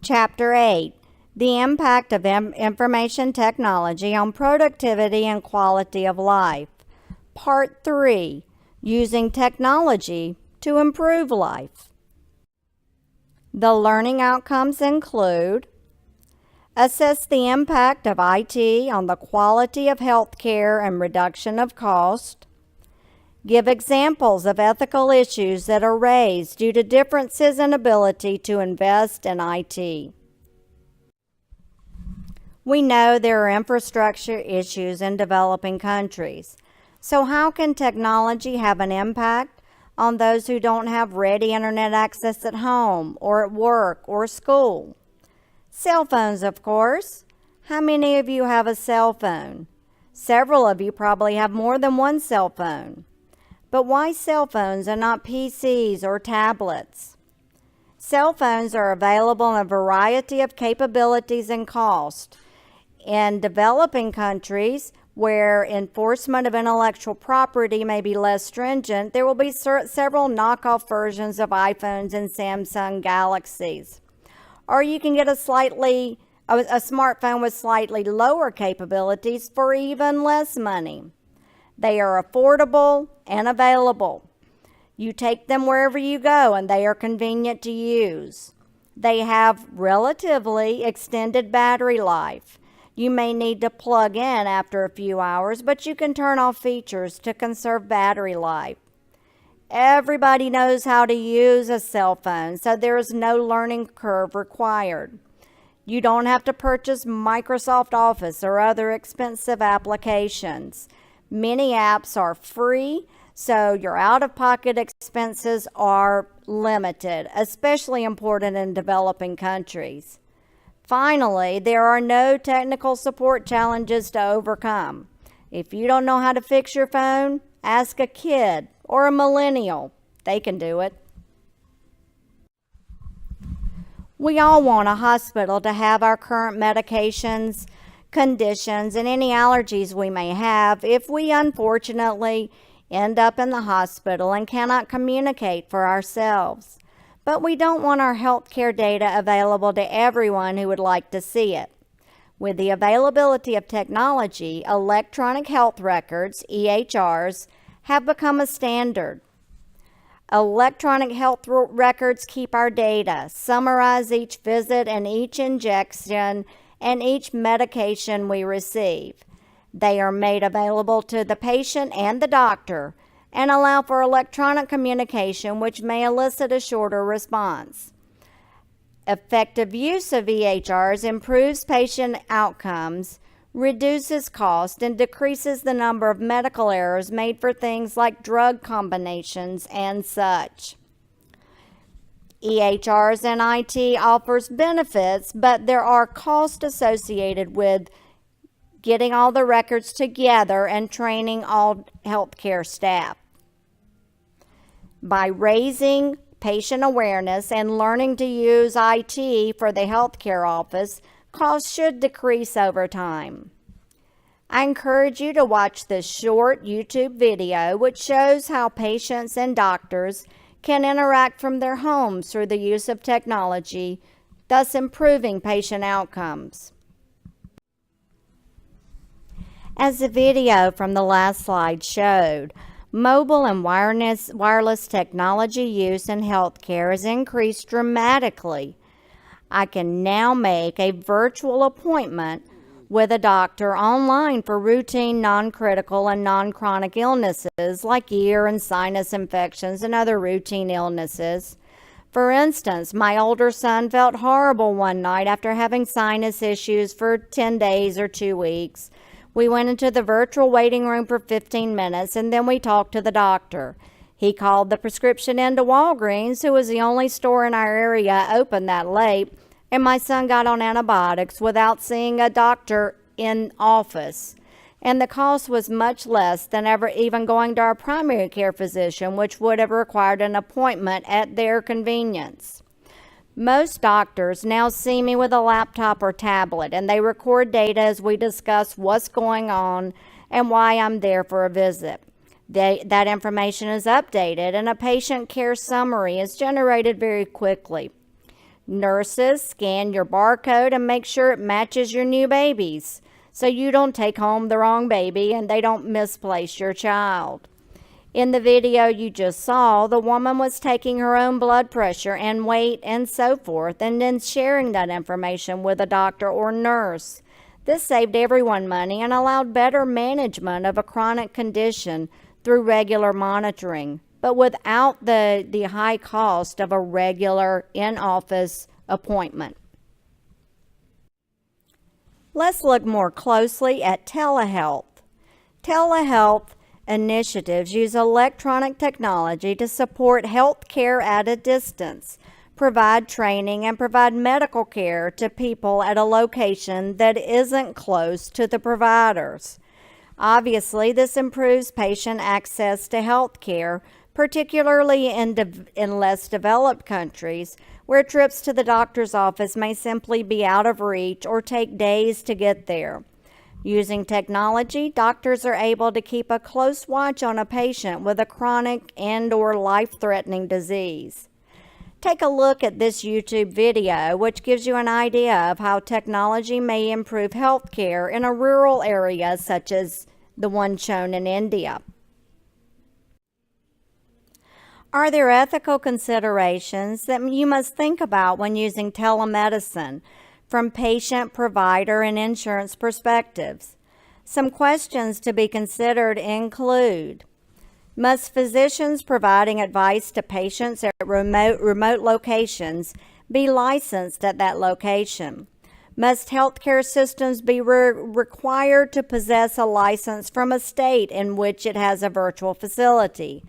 Chapter 8, The Impact of Information Technology on Productivity and Quality of Life. Part 3, Using Technology to Improve Life. The learning outcomes include: assess the impact of IT on the quality of health care and reduction of cost. Give examples of ethical issues that are raised due to differences in ability to invest in IT. We know there are infrastructure issues in developing countries. So how can technology have an impact on those who don't have ready internet access at home or at work or school? Cell phones, of course. How many of you have a cell phone? Several of you probably have more than one cell phone. But why cell phones and not PCs or tablets? Cell phones are available in a variety of capabilities and cost. In developing countries, where enforcement of intellectual property may be less stringent, there will be several knockoff versions of iPhones and Samsung Galaxies. Or you can get a smartphone with slightly lower capabilities for even less money. They are affordable and available. You take them wherever you go and they are convenient to use. They have relatively extended battery life. You may need to plug in after a few hours, but you can turn off features to conserve battery life. Everybody knows how to use a cell phone, so there is no learning curve required. You don't have to purchase Microsoft Office or other expensive applications. Many apps are free, so your out-of-pocket expenses are limited, especially important in developing countries. Finally, there are no technical support challenges to overcome. If you don't know how to fix your phone, ask a kid or a millennial. They can do it. We all want a hospital to have our current medications, conditions, and any allergies we may have if we unfortunately end up in the hospital and cannot communicate for ourselves. But we don't want our healthcare data available to everyone who would like to see it. With the availability of technology, electronic health records, EHRs, have become a standard. Electronic health records keep our data, summarize each visit and each injection and each medication we receive. They are made available to the patient and the doctor and allow for electronic communication, which may elicit a shorter response. Effective use of EHRs improves patient outcomes, reduces cost, and decreases the number of medical errors made for things like drug combinations and such. EHRs and IT offers benefits, but there are costs associated with getting all the records together and training all healthcare staff. By raising patient awareness and learning to use IT for the healthcare office, costs should decrease over time. I encourage you to watch this short YouTube video which shows how patients and doctors can interact from their homes through the use of technology, thus improving patient outcomes. As the video from the last slide showed, mobile and wireless technology use in healthcare has increased dramatically. I can now make a virtual appointment with a doctor online for routine, non-critical, and non-chronic illnesses like ear and sinus infections and other routine illnesses. For instance, my older son felt horrible one night after having sinus issues for 10 days or 2 weeks. We went into the virtual waiting room for 15 minutes and then we talked to the doctor. He called the prescription into Walgreens, who was the only store in our area open that late, and my son got on antibiotics without seeing a doctor in office. And the cost was much less than ever even going to our primary care physician, which would have required an appointment at their convenience. Most doctors now see me with a laptop or tablet, and they record data as we discuss what's going on and why I'm there for a visit. That information is updated, and a patient care summary is generated very quickly. Nurses scan your barcode and make sure it matches your new baby's, so you don't take home the wrong baby and they don't misplace your child. In the video you just saw, the woman was taking her own blood pressure and weight and so forth, and then sharing that information with a doctor or nurse. This saved everyone money and allowed better management of a chronic condition through regular monitoring, but without the high cost of a regular in-office appointment. Let's look more closely at telehealth. Telehealth initiatives use electronic technology to support health care at a distance, provide training, and provide medical care to people at a location that isn't close to the providers. Obviously, this improves patient access to health care, particularly in less developed countries, where trips to the doctor's office may simply be out of reach or take days to get there. Using technology, doctors are able to keep a close watch on a patient with a chronic and/or life-threatening disease. Take a look at this YouTube video, which gives you an idea of how technology may improve health care in a rural area such as the one shown in India. Are there ethical considerations that you must think about when using telemedicine from patient, provider, and insurance perspectives? Some questions to be considered include: must physicians providing advice to patients at remote locations be licensed at that location? Must healthcare systems be required to possess a license from a state in which it has a virtual facility?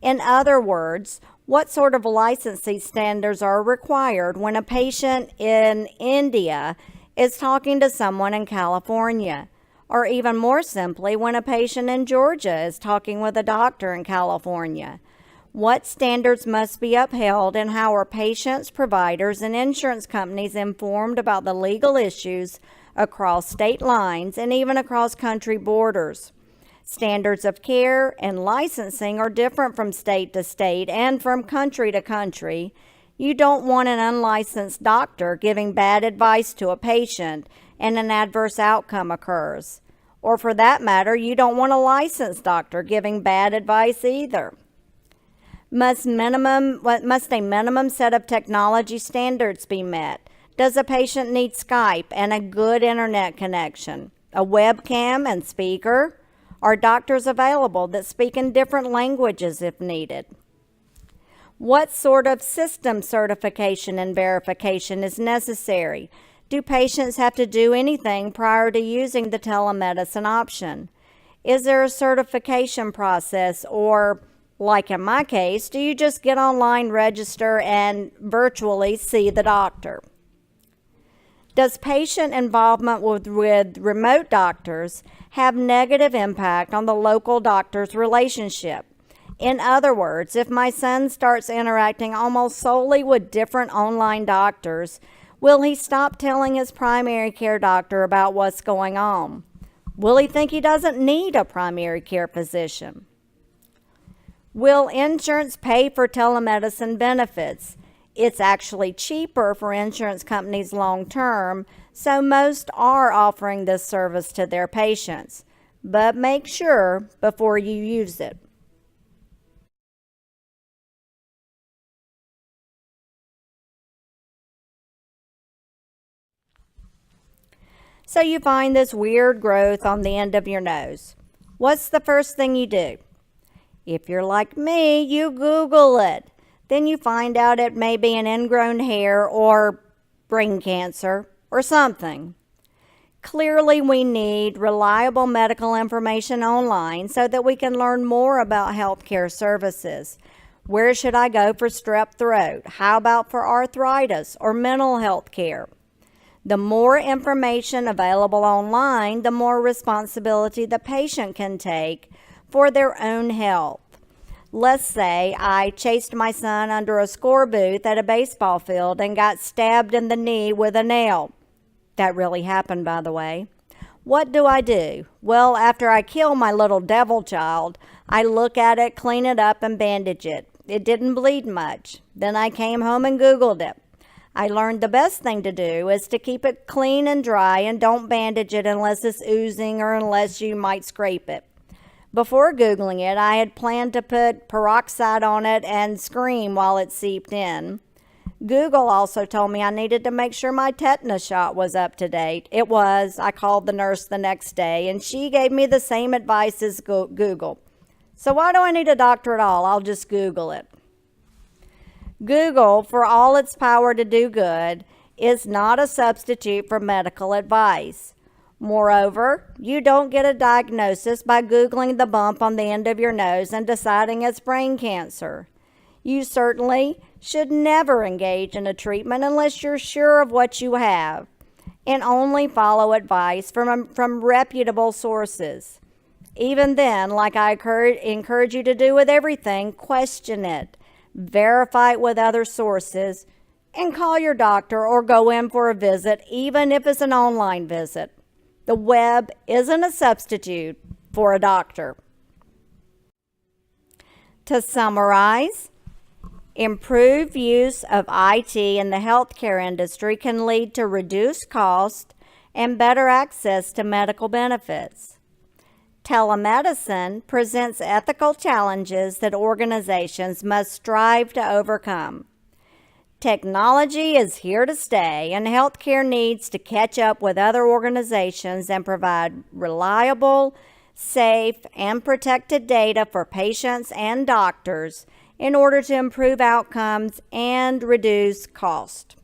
In other words, what sort of licensing standards are required when a patient in India is talking to someone in California? Or even more simply, when a patient in Georgia is talking with a doctor in California? What standards must be upheld, and how are patients, providers, and insurance companies informed about the legal issues across state lines and even across country borders? Standards of care and licensing are different from state to state and from country to country. You don't want an unlicensed doctor giving bad advice to a patient and an adverse outcome occurs. Or for that matter, you don't want a licensed doctor giving bad advice either. Must a minimum set of technology standards be met? Does a patient need Skype and a good internet connection, a webcam and speaker? Are doctors available that speak in different languages if needed? What sort of system certification and verification is necessary? Do patients have to do anything prior to using the telemedicine option? Is there a certification process, or, like in my case, do you just get online, register, and virtually see the doctor? Does patient involvement with remote doctors have negative impact on the local doctor's relationship? In other words, if my son starts interacting almost solely with different online doctors, will he stop telling his primary care doctor about what's going on? Will he think he doesn't need a primary care physician? Will insurance pay for telemedicine benefits? It's actually cheaper for insurance companies long term, so most are offering this service to their patients. But make sure before you use it. So you find this weird growth on the end of your nose. What's the first thing you do? If you're like me, you Google it. Then you find out it may be an ingrown hair or brain cancer or something. Clearly, we need reliable medical information online so that we can learn more about healthcare services. Where should I go for strep throat? How about for arthritis or mental health care? The more information available online, the more responsibility the patient can take for their own health. Let's say I chased my son under a score booth at a baseball field and got stabbed in the knee with a nail. That really happened, by the way. What do? Well, after I kill my little devil child, I look at it, clean it up, and bandage it. It didn't bleed much. Then I came home and Googled it. I learned the best thing to do is to keep it clean and dry and don't bandage it unless it's oozing or unless you might scrape it. Before Googling it, I had planned to put peroxide on it and scream while it seeped in. Google also told me I needed to make sure my tetanus shot was up to date. It was. I called the nurse the next day, and she gave me the same advice as Google. So why do I need a doctor at all? I'll just Google it. Google, for all its power to do good, is not a substitute for medical advice. Moreover, you don't get a diagnosis by Googling the bump on the end of your nose and deciding it's brain cancer. You certainly should never engage in a treatment unless you're sure of what you have, and only follow advice from reputable sources. Even then, like I encourage you to do with everything, question it, verify it with other sources, and call your doctor or go in for a visit, even if it's an online visit. The web isn't a substitute for a doctor. To summarize, improved use of IT in the healthcare industry can lead to reduced cost and better access to medical benefits. Telemedicine presents ethical challenges that organizations must strive to overcome. Technology is here to stay, and healthcare needs to catch up with other organizations and provide reliable, safe, and protected data for patients and doctors in order to improve outcomes and reduce cost.